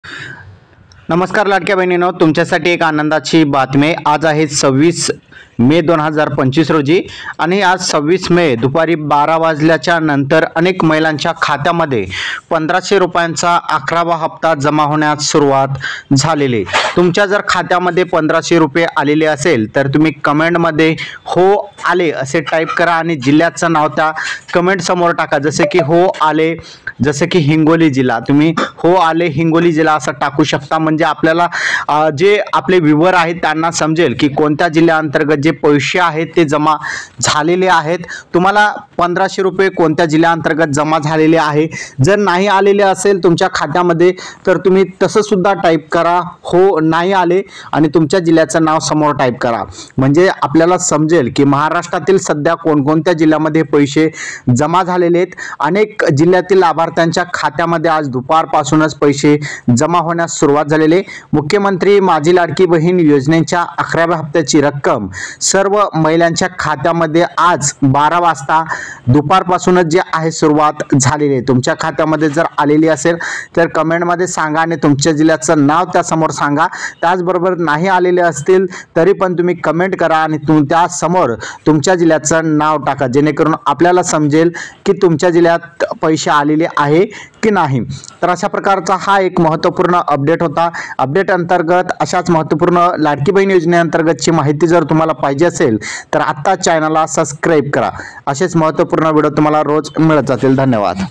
नमस्कार लाडक्या बहिणींनो, तुमच्यासाठी एक आनंदाची बातमी। आज आहे 26 मे 2025 रोजी आणि आज 26 मे दुपारी 12 वाजल्याच्या नंतर अनेक महिलांच्या खात्यामध्ये 1500 रुपयांचा 11वा हप्ता जमा होण्यास सुरुवात झालेली। तुमच्या जर खात्यामध्ये 1500 रुपये आलेले असेल तर तुम्ही कमेंटमध्ये हो आले असे टाईप करा आणि जिल्ह्याचं नाव त्या कमेंट समोर टाका। जसे की हो आले, जसे की हिंगोली जिल्हा, तुम्ही हो आले हिंगोली जिल्हा असं टाकू शकता। म्हणजे आपल्याला जे आपले व्ह्यूअर आहेत त्यांना समजेल की कोणत्या जिल्ह्याअंतर्गत जे पैसे आहेत ते जमा झालेले आहेत। तुम्हाला 1500 रुपये कोणत्या जिल्ह्याअंतर्गत जमा झालेले आहे। जर नाही आलेले असेल तुमच्या खात्यामध्ये तर तुम्ही तसं सुद्धा टाईप करा, हो नाही आले आणि तुमच्या जिल्ह्याचं नाव समोर टाईप करा। म्हणजे आपल्याला समजेल की महाराष्ट्रातील सध्या कोणकोणत्या जिल्ह्यामध्ये पैसे जमा झालेले आहेत। अनेक जिल्ह्यातील लाभार्थ्यांच्या खात्यामध्ये आज दुपारपासूनच पैसे जमा होण्यास सुरुवात झालेली। मुख्यमंत्री माझी लाडकी बहीण योजनेच्या 11व्या हप्त्याची रक्कम सर्व महिलांच्या खात्यामध्ये आज 12 वाजता दुपारपासूनच जे आहे सुरुवात झालेली आहे। तुमच्या खात्यामध्ये जर आलेली असेल तर कमेंटमध्ये सांगा आणि तुमच्या जिल्ह्याचं नाव त्या समोर सांगा। त्याचबरोबर नाही आलेले असतील तरी पण तुम्ही कमेंट करा आणि त्या समोर तुमच्या जिल्ह्याचं नाव टाका, जेणेकरून आपल्याला समजेल की तुमच्या जिल्ह्यात पैसे आलेले आहे की नाही। तर अशा प्रकारचा हा एक महत्त्वपूर्ण अपडेट होता। अपडेट अंतर्गत अशाच महत्त्वपूर्ण लाडकी बहीण योजनेअंतर्गतची माहिती जर तुम्हाला पाहिजे असेल तर आत्ता चॅनलला सबस्क्राईब करा। असेच महत्त्वपूर्ण व्हिडिओ तुम्हाला रोज मिळत जातील। धन्यवाद।